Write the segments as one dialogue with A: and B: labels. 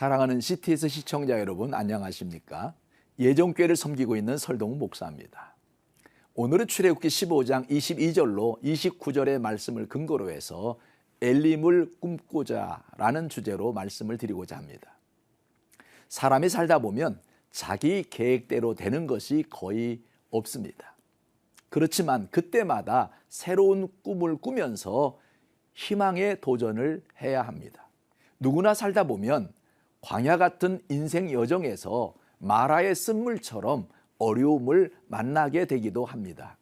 A: 사랑하는 CTS 시청자 여러분, 안녕하십니까? 예정교회를 섬기고 있는 설동훈 목사입니다. 오늘은 출애굽기 15장 22절로 29절의 말씀을 근거로 해서 엘림을 꿈꾸자라는 주제로 말씀을 드리고자 합니다. 사람이 살다 보면 자기 계획대로 되는 것이 거의 없습니다. 그렇지만 그때마다 새로운 꿈을 꾸면서 희망의 도전을 해야 합니다. 누구나 살다 보면 광야 같은 인생 여정에서 마라의 쓴물처럼 어려움을 만나게 되기도 합니다.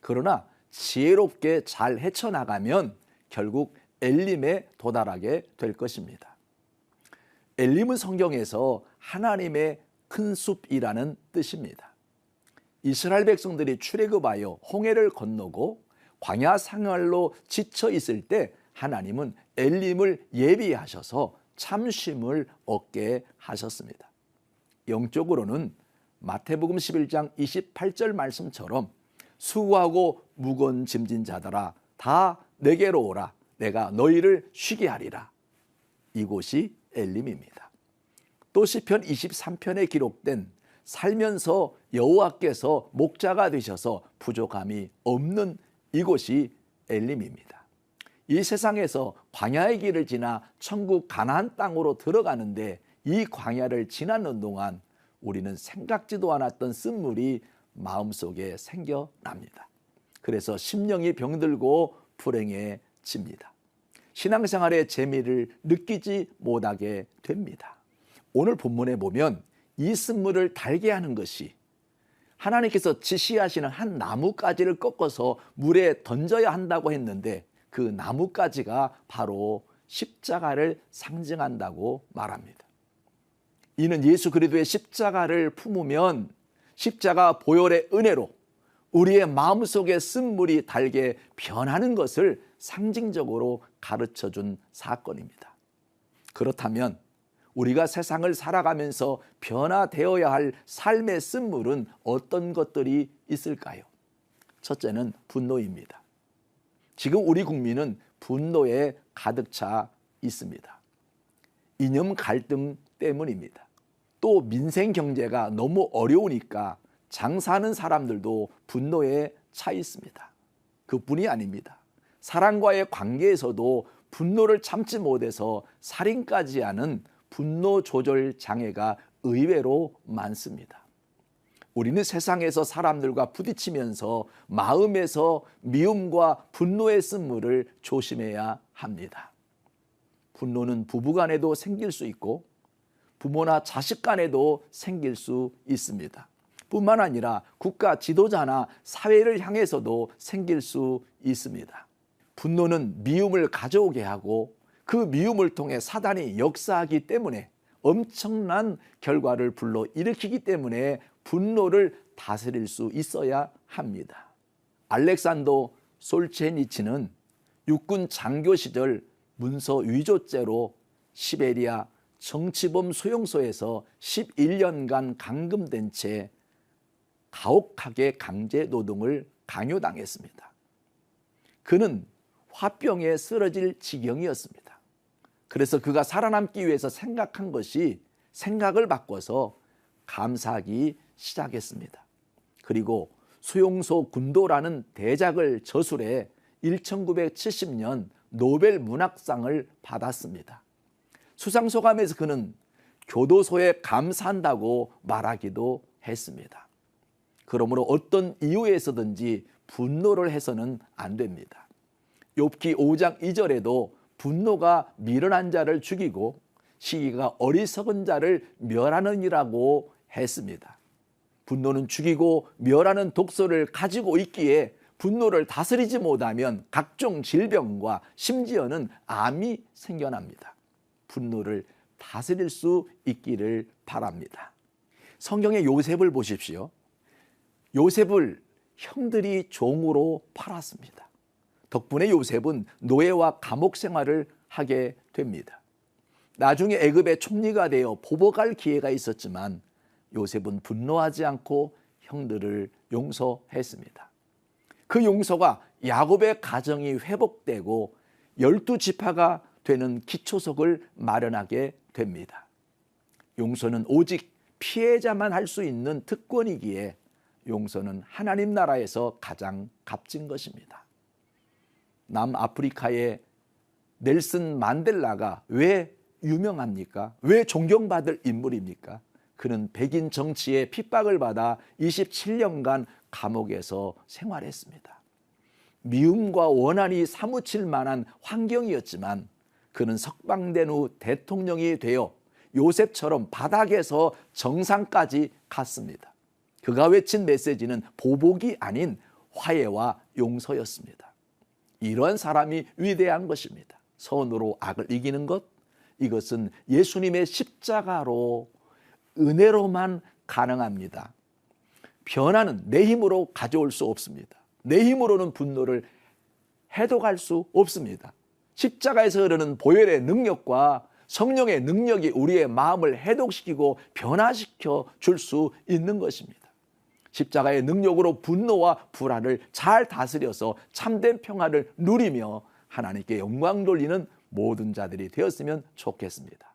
A: 그러나 지혜롭게 잘 헤쳐나가면 결국 엘림에 도달하게 될 것입니다. 엘림은 성경에서 하나님의 큰 숲이라는 뜻입니다. 이스라엘 백성들이 출애굽하여 홍해를 건너고 광야 생활로 지쳐 있을 때 하나님은 엘림을 예비하셔서 참쉼을 얻게 하셨습니다. 영적으로는 마태복음 11장 28절 말씀처럼 수고하고 무거운 짐진 자들아 다 내게로 오라, 내가 너희를 쉬게 하리라. 이곳이 엘림입니다. 또 시편 23편에 기록된 살면서 여호와께서 목자가 되셔서 부족함이 없는 이곳이 엘림입니다. 이 세상에서 광야의 길을 지나 천국 가나안 땅으로 들어가는데 이 광야를 지나는 동안 우리는 생각지도 않았던 쓴물이 마음속에 생겨납니다. 그래서 심령이 병들고 불행해집니다. 신앙생활의 재미를 느끼지 못하게 됩니다. 오늘 본문에 보면 이 쓴물을 달게 하는 것이 하나님께서 지시하시는 한 나뭇가지를 꺾어서 물에 던져야 한다고 했는데 그 나뭇가지가 바로 십자가를 상징한다고 말합니다. 이는 예수 그리스도의 십자가를 품으면 십자가 보혈의 은혜로 우리의 마음속에 쓴물이 달게 변하는 것을 상징적으로 가르쳐준 사건입니다. 그렇다면 우리가 세상을 살아가면서 변화되어야 할 삶의 쓴물은 어떤 것들이 있을까요? 첫째는 분노입니다. 지금 우리 국민은 분노에 가득 차 있습니다. 이념 갈등 때문입니다. 또 민생 경제가 너무 어려우니까 장사하는 사람들도 분노에 차 있습니다. 그뿐이 아닙니다. 사람과의 관계에서도 분노를 참지 못해서 살인까지 하는 분노 조절 장애가 의외로 많습니다. 우리는 세상에서 사람들과 부딪히면서 마음에서 미움과 분노의 쓴물을 조심해야 합니다. 분노는 부부간에도 생길 수 있고 부모나 자식 간에도 생길 수 있습니다. 뿐만 아니라 국가 지도자나 사회를 향해서도 생길 수 있습니다. 분노는 미움을 가져오게 하고 그 미움을 통해 사단이 역사하기 때문에 엄청난 결과를 불러일으키기 때문에 분노를 다스릴 수 있어야 합니다. 알렉산더 솔제니치는 육군 장교 시절 문서 위조죄로 시베리아 정치범 수용소에서 11년간 감금된 채 가혹하게 강제 노동을 강요당했습니다. 그는 화병에 쓰러질 지경이었습니다. 그래서 그가 살아남기 위해서 생각한 것이 생각을 바꿔서 감사하기 시작했습니다. 그리고 수용소 군도라는 대작을 저술해 1970년 노벨 문학상을 받았습니다. 수상소감에서 그는 교도소에 감사한다고 말하기도 했습니다. 그러므로 어떤 이유에서든지 분노를 해서는 안 됩니다. 욥기 5장 2절에도 분노가 미련한 자를 죽이고 시기가 어리석은 자를 멸하느니라고 했습니다. 분노는 죽이고 멸하는 독소를 가지고 있기에 분노를 다스리지 못하면 각종 질병과 심지어는 암이 생겨납니다. 분노를 다스릴 수 있기를 바랍니다. 성경의 요셉을 보십시오. 요셉을 형들이 종으로 팔았습니다. 덕분에 요셉은 노예와 감옥 생활을 하게 됩니다. 나중에 애굽의 총리가 되어 보복할 기회가 있었지만 요셉은 분노하지 않고 형들을 용서했습니다. 그 용서가 야곱의 가정이 회복되고 12지파가 되는 기초석을 마련하게 됩니다. 용서는 오직 피해자만 할 수 있는 특권이기에 용서는 하나님 나라에서 가장 값진 것입니다. 남아프리카의 넬슨 만델라가 왜 유명합니까? 왜 존경받을 인물입니까? 그는 백인 정치에 핍박을 받아 27년간 감옥에서 생활했습니다. 미움과 원한이 사무칠 만한 환경이었지만 그는 석방된 후 대통령이 되어 요셉처럼 바닥에서 정상까지 갔습니다. 그가 외친 메시지는 보복이 아닌 화해와 용서였습니다. 이런 사람이 위대한 것입니다. 선으로 악을 이기는 것, 이것은 예수님의 십자가로 은혜로만 가능합니다. 변화는 내 힘으로 가져올 수 없습니다. 내 힘으로는 분노를 해독할 수 없습니다. 십자가에서 흐르는 보혈의 능력과 성령의 능력이 우리의 마음을 해독시키고 변화시켜 줄 수 있는 것입니다. 십자가의 능력으로 분노와 불안을 잘 다스려서 참된 평화를 누리며 하나님께 영광 돌리는 모든 자들이 되었으면 좋겠습니다.